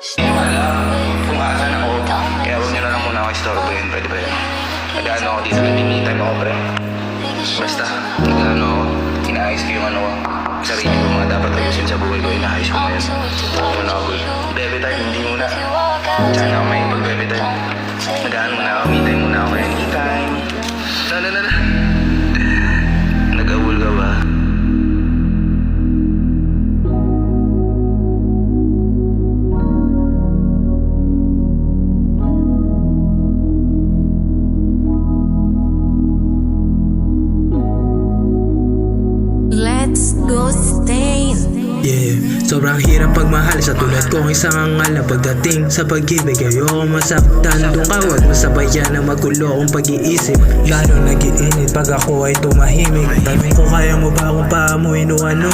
Kung asan ako, kaya huwag nyo na lang muna ako istorbohin, pwede ba yun? Nag-ano ako dito, nag-me time ako, pre. Basta, nag-ano ako, inaayos ko yung ano ko. Sarili ko mga dapat ayusin sa buhay ko, inaayos ko ngayon. Ano ako, bebe time, hindi muna. Sana ako may pag-bebe time. Nag-ano muna ako, me time muna ako, anytime. Na. Nag-awul ka ba? Let's go stain. Yeah, sobrang hirap pagmahal sa tulad kong isang angal na pagdating sa pag-ibig. Ayoko masaktan, doon ka huwag masabayan na magulo kong pag-iisip. Lalo nag-iinit pag ako ay tumahimik. Tanong ko kaya mo ba kung paamuin o ano?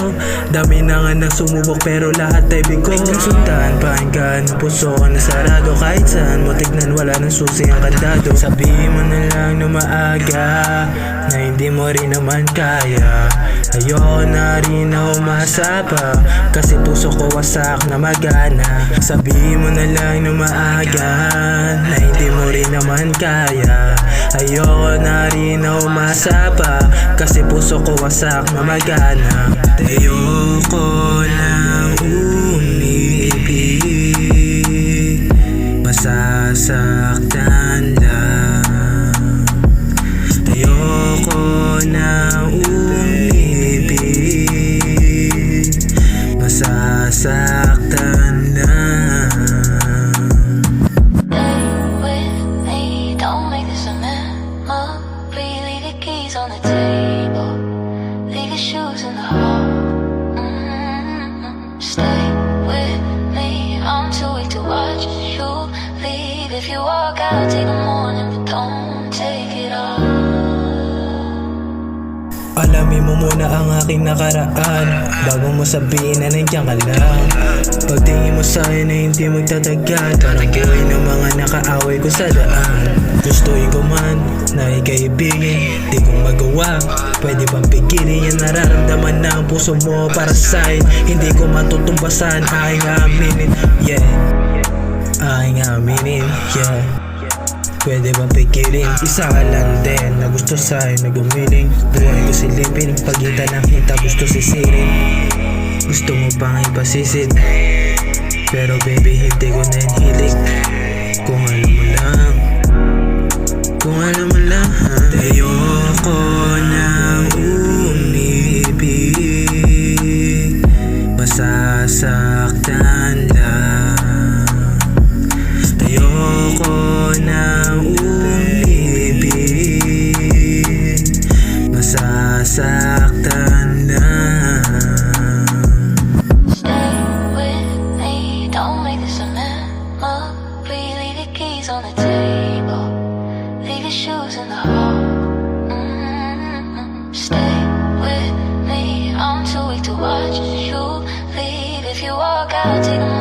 Dami na nga nang sumubok pero lahat ay bigo. Sundan, pakinggan, puso ko na sarado. Kahit saan mo tignan wala nang susi ang kandado. Sabihin mo na lang na maaga na hindi mo rin naman kaya. Ayoko na rin na umasa pa kasi puso ko wasak na magana. Sabihin mo na lang na maaga na hindi mo rin naman kaya. Ayoko na rin na umasa pa kasi puso ko wasak na magana. Ayoko na umibig, masasaktan lang. Ayoko na umibig, masasaktan lang. Stay with me, don't make this a memory. Leave your keys on the table, leave your shoes in the hall. Stay with me, I'm too weak to watch you leave. If you walk out, take the morning, but don't take it all. Alamin mo muna ang aking nakaraan bago mo sabihin na nandiyan ka lang. Pagtingin mo sa'yo na hindi magtatagal, parang buhay ng mga nakaaway ko sa daan. Gustuin ko man na ikaibigin, di ko magawa. Pwede bang pigilin yung nararamdaman ng puso mo para sa'kin? Hindi ko matutumbasan, aking aminin. Yeah, aking aminin, yeah. Pwede bang pigilin? Isa ka lang din na gusto sa'yo na gumiling. Buhay ko silipin, pagitan ng hita gusto sisirin. Gusto mo pang ipasisid, pero baby hindi ko na hilig. Kung alam mo lang, kung alam mo lang. Ayoko na umibig, masasaktan lang. Ayoko na umibig, masasaktan lang. Stay with me, don't make this a memory. Leave your keys on the table, leave your shoes in the hall. Stay with me, I'm too weak to watch you leave. If you walk out, take the